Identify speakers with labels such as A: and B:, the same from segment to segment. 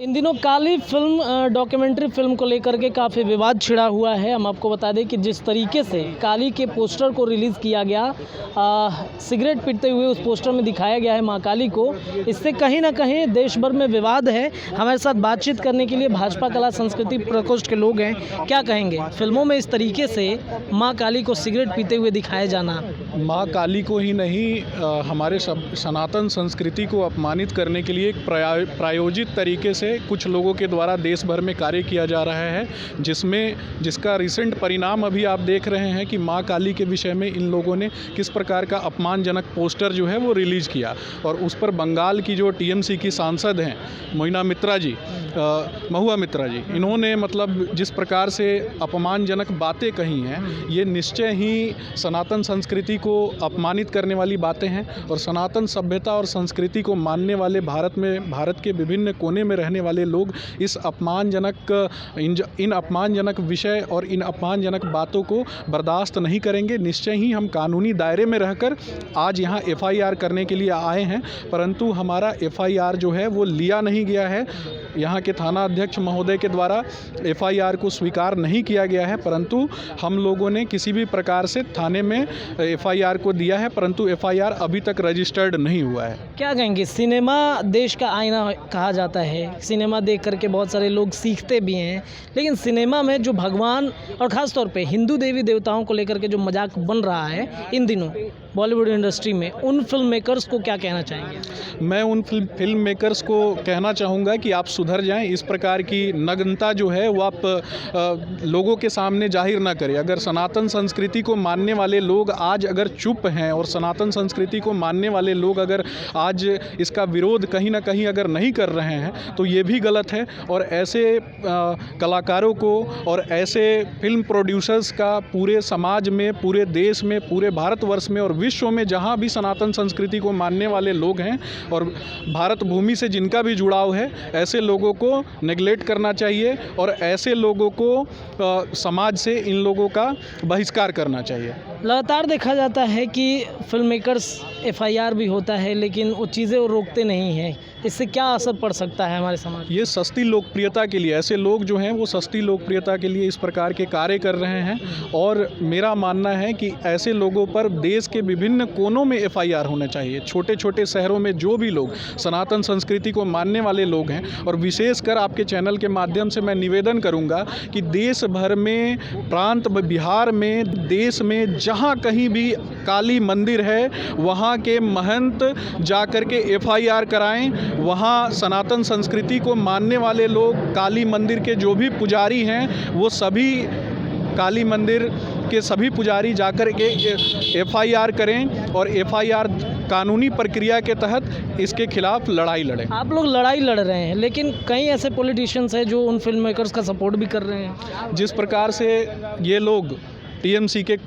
A: इन दिनों काली film documentary film को लेकर के काफ़ी विवाद छिड़ा हुआ है। हम आपको बता दें कि जिस तरीके से काली के पोस्टर को रिलीज़ किया गया, सिगरेट पीते हुए उस पोस्टर में दिखाया गया है मां काली को, इससे कहीं ना कहीं देश भर में विवाद है। हमारे साथ बातचीत करने के लिए भाजपा कला संस्कृति प्रकोष्ठ के लोग हैं। क्या कहेंगे फिल्मों में इस तरीके से माँ काली को सिगरेट पीते हुए दिखाया जाना?
B: माँ काली को ही नहीं, हमारे सनातन संस्कृति को अपमानित करने के लिए एक प्रायोजित तरीके से कुछ लोगों के द्वारा देश भर में कार्य किया जा रहा है, जिसका रिसेंट परिणाम अभी आप देख रहे हैं कि माँ काली के विषय में इन लोगों ने किस प्रकार का अपमानजनक पोस्टर जो है वो रिलीज़ किया। और उस पर बंगाल की जो टीएमसी की सांसद हैं महुआ मित्रा जी, इन्होंने मतलब जिस प्रकार से अपमानजनक बातें कही हैं, ये निश्चय ही सनातन संस्कृति को अपमानित करने वाली बातें हैं। और सनातन सभ्यता और संस्कृति को मानने वाले भारत के विभिन्न कोने में रहने वाले लोग इन अपमानजनक विषय और इन अपमानजनक बातों को बर्दाश्त नहीं करेंगे। निश्चय ही हम कानूनी दायरे में रहकर आज यहाँ एफआईआर करने के लिए आए हैं, परंतु हमारा एफआईआर जो है वो लिया नहीं गया है। यहाँ के थाना अध्यक्ष महोदय के द्वारा एफआईआर को स्वीकार नहीं किया गया है, परंतु हम लोगों ने किसी भी प्रकार से थाने में एफआईआर को दिया है, परंतु एफआईआर अभी तक रजिस्टर्ड नहीं हुआ है।
A: क्या कहेंगे? सिनेमा देश का आईना कहा जाता है, सिनेमा देख करके बहुत सारे लोग सीखते भी हैं, लेकिन सिनेमा में जो भगवान और ख़ास तौर पे हिंदू देवी देवताओं को लेकर के जो मजाक बन रहा है इन दिनों बॉलीवुड इंडस्ट्री में, उन फिल्म मेकर्स को क्या कहना चाहेंगे?
B: मैं उन फिल्म मेकर्स को कहना चाहूँगा कि आप सुधर जाएं। इस प्रकार की नग्नता जो है वो आप लोगों के सामने जाहिर ना करें। अगर सनातन संस्कृति को मानने वाले लोग आज अगर चुप हैं और सनातन संस्कृति को मानने वाले लोग अगर आज इसका विरोध कहीं ना कहीं अगर नहीं कर रहे हैं तो ये भी गलत है। और ऐसे कलाकारों को और ऐसे फिल्म प्रोड्यूसर्स का पूरे समाज में, पूरे देश में, पूरे भारतवर्ष में और विश्व में जहाँ भी सनातन संस्कृति को मानने वाले लोग हैं और भारत भूमि से जिनका भी जुड़ाव है, ऐसे लोगों को नेगलेक्ट करना चाहिए और ऐसे लोगों को समाज से इन लोगों का बहिष्कार करना चाहिए।
A: लगातार देखा जाता है कि फिल्म मेकर्स एफआईआर भी होता है, लेकिन वो चीज़ें वो रोकते नहीं हैं। इससे क्या असर पड़ सकता है हमारे समाज?
B: ये सस्ती लोकप्रियता के लिए, ऐसे लोग जो हैं वो सस्ती लोकप्रियता के लिए इस प्रकार के कार्य कर रहे हैं। और मेरा मानना है कि ऐसे लोगों पर देश के विभिन्न कोनों में एफआईआर होना चाहिए। छोटे छोटे शहरों में जो भी लोग सनातन संस्कृति को मानने वाले लोग हैं, और विशेषकर आपके चैनल के माध्यम से मैं निवेदन करूंगा कि देश भर में, प्रांत बिहार में, देश में जहां कहीं भी काली मंदिर है वहां के महंत जाकर के एफआईआर कराएं। वहां सनातन संस्कृति को मानने वाले लोग, काली मंदिर के जो भी पुजारी हैं, वो सभी काली मंदिर के सभी पुजारी जाकर के एफआईआर करें और एफआईआर कानूनी प्रक्रिया के तहत इसके खिलाफ लड़ाई लड़ें।
A: आप लोग लड़ाई लड़ रहे हैं, लेकिन कई ऐसे पॉलिटिशियंस हैं जो उन फिल्म मेकर्स का सपोर्ट भी कर रहे हैं।
B: जिस प्रकार से ये लोग टीएमसी के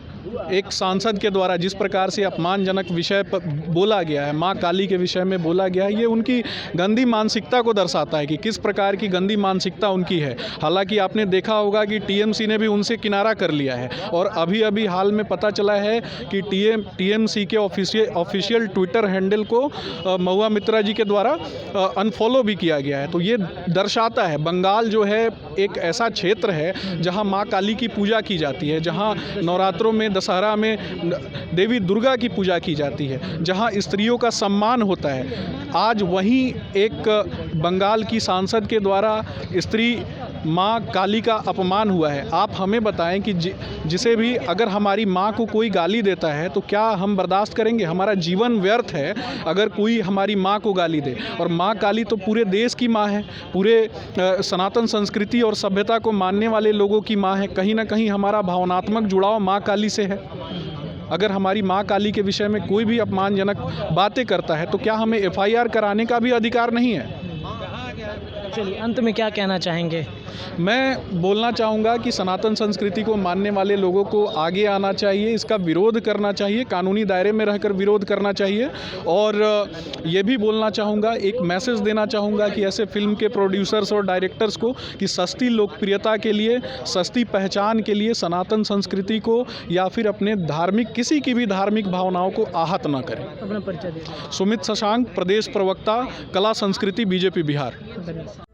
B: एक सांसद के द्वारा जिस प्रकार से अपमानजनक विषय पर बोला गया है, माँ काली के विषय में बोला गया है, ये उनकी गंदी मानसिकता को दर्शाता है कि किस प्रकार की गंदी मानसिकता उनकी है। हालांकि आपने देखा होगा कि टीएमसी ने भी उनसे किनारा कर लिया है और अभी अभी हाल में पता चला है कि टीएमसी के ऑफिशियल ट्विटर हैंडल को महुआ मित्रा जी के द्वारा अनफॉलो भी किया गया है। तो ये दर्शाता है, बंगाल जो है एक ऐसा क्षेत्र है जहाँ माँ काली की पूजा की जाती है, जहाँ नवरात्रों में, दशहरा में देवी दुर्गा की पूजा की जाती है, जहां स्त्रियों का सम्मान होता है। आज वहीं एक बंगाल की सांसद के द्वारा स्त्री माँ काली का अपमान हुआ है। आप हमें बताएं कि जिसे भी अगर हमारी माँ को कोई गाली देता है तो क्या हम बर्दाश्त करेंगे? हमारा जीवन व्यर्थ है अगर कोई हमारी माँ को गाली दे। और माँ काली तो पूरे देश की माँ है, पूरे सनातन संस्कृति और सभ्यता को मानने वाले लोगों की माँ है। कहीं ना कहीं हमारा भावनात्मक जुड़ाव माँ काली से है। अगर हमारी माँ काली के विषय में कोई भी अपमानजनक बातें करता है तो क्या हमें एफआईआर कराने का भी अधिकार नहीं है?
A: चलिए, अंत में क्या कहना चाहेंगे?
B: मैं बोलना चाहूँगा कि सनातन संस्कृति को मानने वाले लोगों को आगे आना चाहिए, इसका विरोध करना चाहिए, कानूनी दायरे में रहकर विरोध करना चाहिए। और ये भी बोलना चाहूँगा, एक मैसेज देना चाहूँगा कि ऐसे फिल्म के प्रोड्यूसर्स और डायरेक्टर्स को कि सस्ती लोकप्रियता के लिए, सस्ती पहचान के लिए सनातन संस्कृति को या फिर अपने धार्मिक, किसी की भी धार्मिक भावनाओं को आहत न करें।
A: अपना परिचय दीजिए।
B: सुमित शशांक, प्रदेश प्रवक्ता, कला संस्कृति, बीजेपी बिहार।
A: धन्यवाद।